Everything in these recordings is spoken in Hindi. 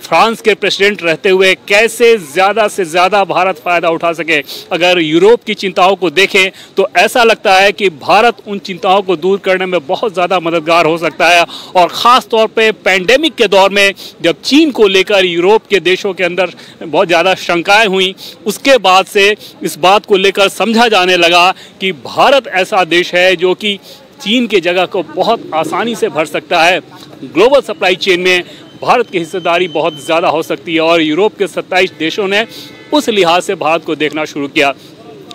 फ्रांस के प्रेसिडेंट रहते हुए कैसे ज़्यादा से ज़्यादा भारत फ़ायदा उठा सके। अगर यूरोप की चिंताओं को देखें तो ऐसा लगता है कि भारत उन चिंताओं को दूर करने में बहुत ज़्यादा मददगार हो सकता है। और ख़ास तौर पे पैंडेमिक के दौर में जब चीन को लेकर यूरोप के देशों के अंदर बहुत ज़्यादा शंकाएं हुई, उसके बाद से इस बात को लेकर समझा जाने लगा कि भारत ऐसा देश है जो कि चीन की जगह को बहुत आसानी से भर सकता है। ग्लोबल सप्लाई चेन में भारत की हिस्सेदारी बहुत ज़्यादा हो सकती है और यूरोप के 27 देशों ने उस लिहाज से भारत को देखना शुरू किया।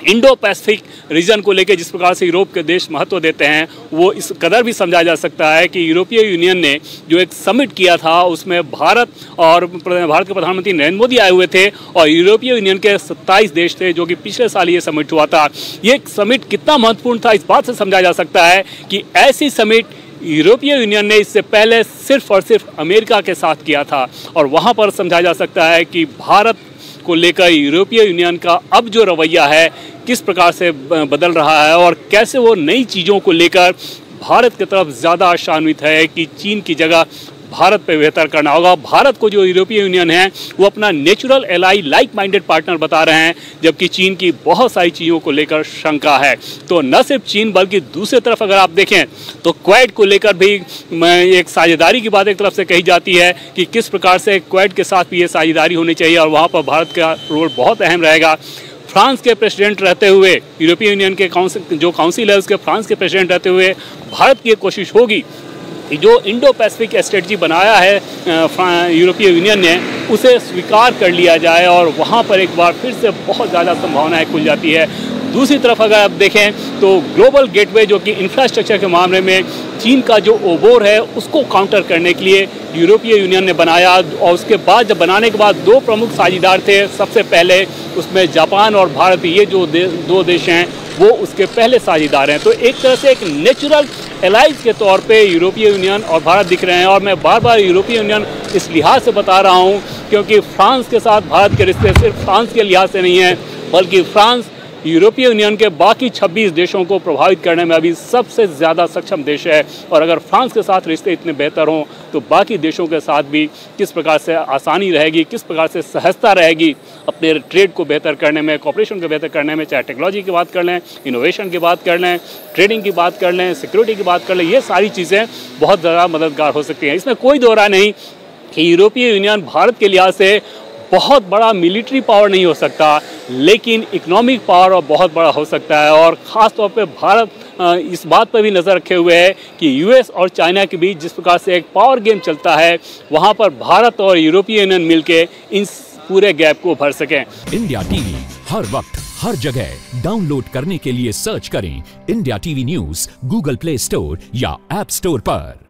इंडो पैसिफिक रीजन को लेकर जिस प्रकार से यूरोप के देश महत्व देते हैं, वो इस कदर भी समझा जा सकता है कि यूरोपीय यूनियन ने जो एक समिट किया था उसमें भारत के प्रधानमंत्री नरेंद्र मोदी आए हुए थे और यूरोपीय यूनियन के 27 देश थे, जो कि पिछले साल ये समिट हुआ था। ये समिट कितना महत्वपूर्ण था इस बात से समझा जा सकता है कि ऐसी समिट यूरोपीय यूनियन ने इससे पहले सिर्फ और सिर्फ अमेरिका के साथ किया था। और वहाँ पर समझा जा सकता है कि भारत को लेकर यूरोपीय यूनियन का अब जो रवैया है किस प्रकार से बदल रहा है और कैसे वो नई चीज़ों को लेकर भारत की तरफ ज़्यादा आशान्वित है कि चीन की जगह भारत पे बेहतर करना होगा। भारत को जो यूरोपीय यूनियन है वो अपना natural ally, like minded partner बता रहे हैं, जबकि चीन की बहुत सारी चीज़ों को लेकर शंका है। तो न सिर्फ चीन बल्कि दूसरी तरफ अगर आप देखें तो क्वेड को लेकर भी एक साझेदारी की बात एक तरफ से कही जाती है कि किस प्रकार से क्वेड के साथ भी ये साझेदारी होनी चाहिए और वहाँ पर भारत का रोल बहुत अहम रहेगा। फ्रांस के प्रेसिडेंट रहते हुए, यूरोपीय यूनियन के काउंसिल है उसके फ्रांस के प्रेसिडेंट रहते हुए भारत की कोशिश होगी जो इंडो पैसिफिक स्ट्रेटजी बनाया है यूरोपीय यूनियन ने, उसे स्वीकार कर लिया जाए और वहाँ पर एक बार फिर से बहुत ज़्यादा संभावनाएं खुल जाती है। दूसरी तरफ अगर आप देखें तो ग्लोबल गेटवे जो कि इंफ्रास्ट्रक्चर के मामले में चीन का जो ओबोर है उसको काउंटर करने के लिए यूरोपीय यूनियन ने बनाया और उसके बाद जब बनाने के बाद दो प्रमुख साझेदार थे। सबसे पहले उसमें जापान और भारत, ये जो दो देश हैं वो उसके पहले साझेदार हैं। तो एक तरह से एक नेचुरल एलाइज के तौर पे यूरोपीय यूनियन और भारत दिख रहे हैं। और मैं बार बार यूरोपीय यूनियन इस लिहाज से बता रहा हूँ क्योंकि फ्रांस के साथ भारत के रिश्ते सिर्फ फ्रांस के लिहाज से नहीं है, बल्कि फ्रांस यूरोपीय यूनियन के बाकी 26 देशों को प्रभावित करने में अभी सबसे ज़्यादा सक्षम देश है। और अगर फ्रांस के साथ रिश्ते इतने बेहतर हों तो बाकी देशों के साथ भी किस प्रकार से आसानी रहेगी, किस प्रकार से सहजता रहेगी अपने ट्रेड को बेहतर करने में, कॉपरेशन को बेहतर करने में। चाहे टेक्नोलॉजी की बात कर लें, इनोवेशन की बात कर लें, ट्रेडिंग की बात कर लें, सिक्योरिटी की बात कर लें, ये सारी चीज़ें बहुत ज़्यादा मददगार हो सकती हैं। इसमें कोई दो राय नहीं कि यूरोपीय यूनियन भारत के लिहाज से बहुत बड़ा मिलिट्री पावर नहीं हो सकता, लेकिन इकोनॉमिक पावर और बहुत बड़ा हो सकता है। और ख़ास तौर पे भारत इस बात पर भी नज़र रखे हुए है कि यूएस और चाइना के बीच जिस प्रकार से एक पावर गेम चलता है, वहाँ पर भारत और यूरोपीय यूनियन मिलके इन पूरे गैप को भर सकें। इंडिया टीवी हर वक्त हर जगह डाउनलोड करने के लिए सर्च करें India TV news Google play store या ऐप स्टोर पर।